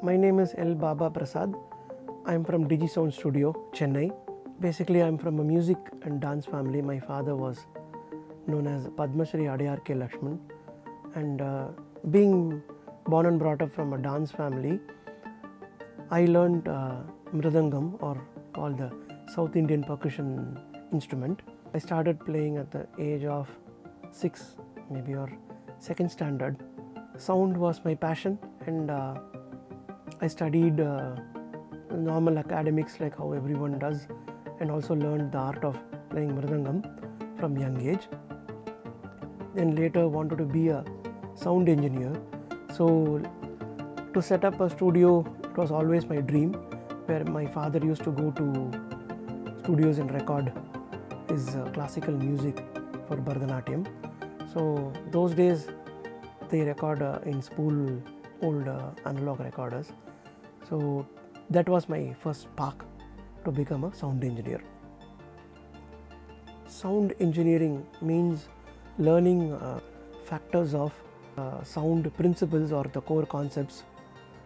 My name is L. Baba Prasad. I am from DigiSound Studio, Chennai. Basically, I am from a music and dance family. My father was known as Padma Shri Adiyar K. Lakshman. And being born and brought up from a dance family, I learned Mridangam, or called the South Indian percussion instrument. I started playing at the age of 6 maybe, or second standard. Sound was my passion, and I studied normal academics like how everyone does, and also learned the art of playing Mridangam from young age. Then later wanted to be a sound engineer. So to set up a studio, it was always my dream, where my father used to go to studios and record his classical music for Bharatanatyam. So those days they record in spool old analog recorders. So that was my first spark to become a sound engineer. Sound engineering means learning factors of sound principles or the core concepts,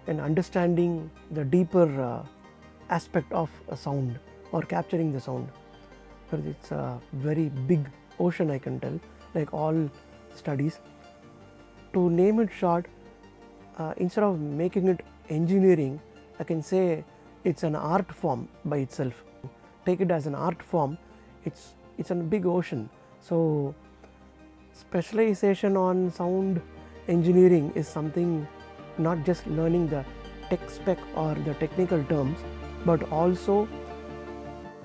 and understanding the deeper aspect of a sound or capturing the sound. Because it's a very big ocean, I can tell, like all studies. To name it short, instead of making it engineering, I can say it's an art form by itself. Take it as an art form, it's a big ocean. So specialization on sound engineering is something, not just learning the tech spec or the technical terms, but also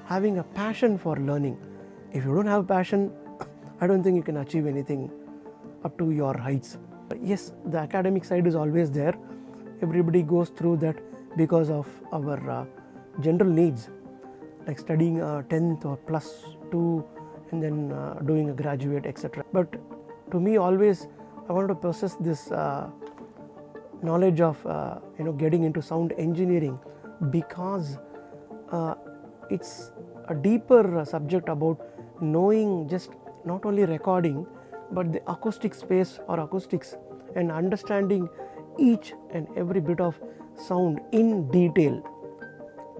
having a passion for learning. If you don't have passion, I don't think you can achieve anything up to your heights. Yes, the academic side is always there. Everybody goes through that because of our general needs, like studying 10th or +2 and then doing a graduate, etc. But to me, always I wanted to possess this knowledge of getting into sound engineering, because it's a deeper subject about knowing just not only recording but the acoustic space or acoustics, and understanding each and every bit of sound in detail.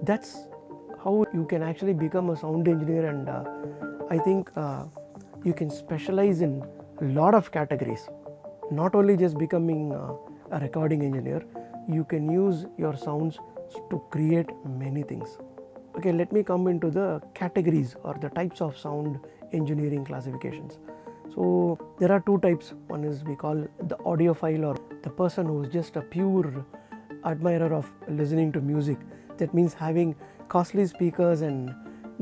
That's how you can actually become a sound engineer, and I think you can specialize in a lot of categories. Not only just becoming a recording engineer, you can use your sounds to create many things. Okay, let me come into the categories or the types of sound engineering classifications. So there are two types. One is we call the audiophile, or the person who is just a pure admirer of listening to music. That means having costly speakers and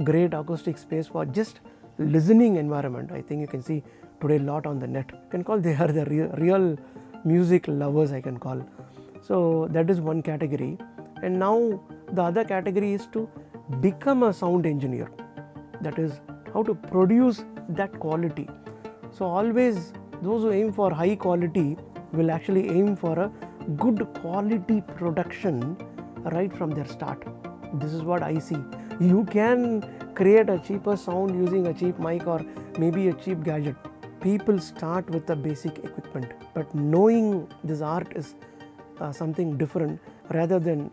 great acoustic space for just listening environment. I think you can see today a lot on the net. You can call they are the real music lovers, I can call. So that is one category. And now the other category is to become a sound engineer. That is how to produce that quality. So always those who aim for high quality will actually aim for a good quality production right from their start. This is what I see. You can create a cheaper sound using a cheap mic or maybe a cheap gadget. People start with the basic equipment, but knowing this art is something different, rather than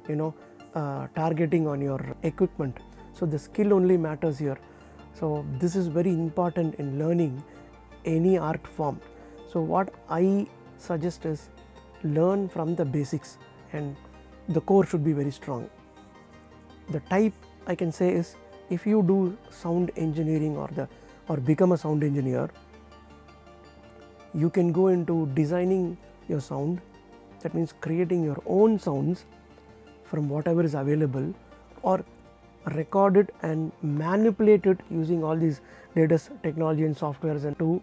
targeting on your equipment. So the skill only matters here. So this is very important in learning any art form. So what I suggest is learn from the basics, and the core should be very strong. The type I can say is, if you do sound engineering or become a sound engineer, you can go into designing your sound. That means creating your own sounds from whatever is available, or record it and manipulate it using all these latest technology and softwares, and to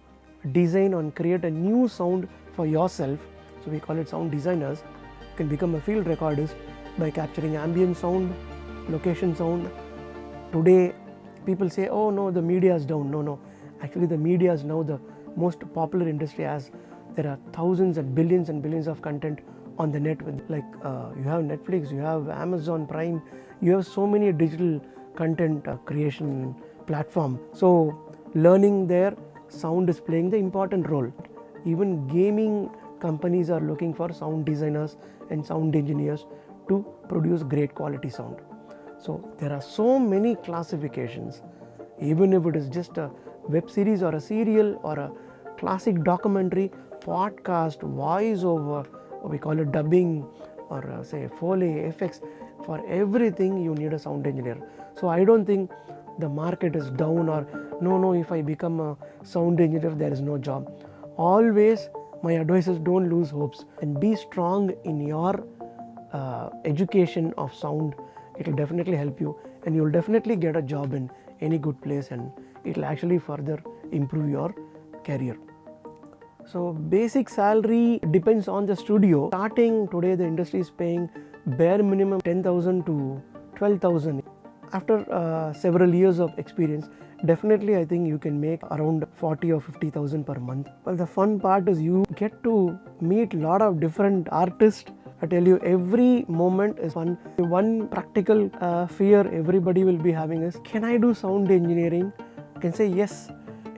design and create a new sound for yourself. So we call it sound designers. You can become a field recordist by capturing ambient sound, location sound. Today people say, oh no, the media is down. No, actually the media is now the most popular industry, as there are thousands and billions of content on the net. With like you have Netflix, you have Amazon Prime, you have so many digital content creation platform. So learning there, sound is playing the important role. Even gaming companies are looking for sound designers and sound engineers to produce great quality sound. So there are so many classifications, even if it is just a web series or a serial or a classic documentary, podcast, voiceover, or we call it dubbing, or say Foley, effects. For everything you need a sound engineer. So I don't think the market is down or no, if I become a sound engineer there is no job. Always my advice is don't lose hopes and be strong in your education of sound. It will definitely help you and you will definitely get a job in any good place, and it will actually further improve your career. So basic salary depends on the studio. Starting today the industry is paying bare minimum 10,000 to 12,000. After several years of experience, definitely I think you can make around 40 or 50,000 per month. Well, the fun part is you get to meet a lot of different artists. I tell you, every moment is fun. One practical fear everybody will be having is, can I do sound engineering? I can say yes,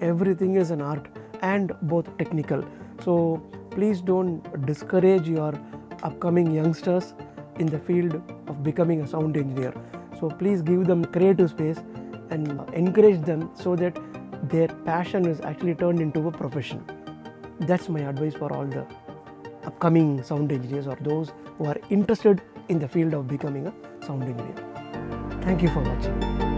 everything is an art and both technical. So please don't discourage your upcoming youngsters in the field of becoming a sound engineer. So please give them creative space and encourage them so that their passion is actually turned into a profession. That's my advice for all the upcoming sound engineers or those who are interested in the field of becoming a sound engineer. Thank you for watching.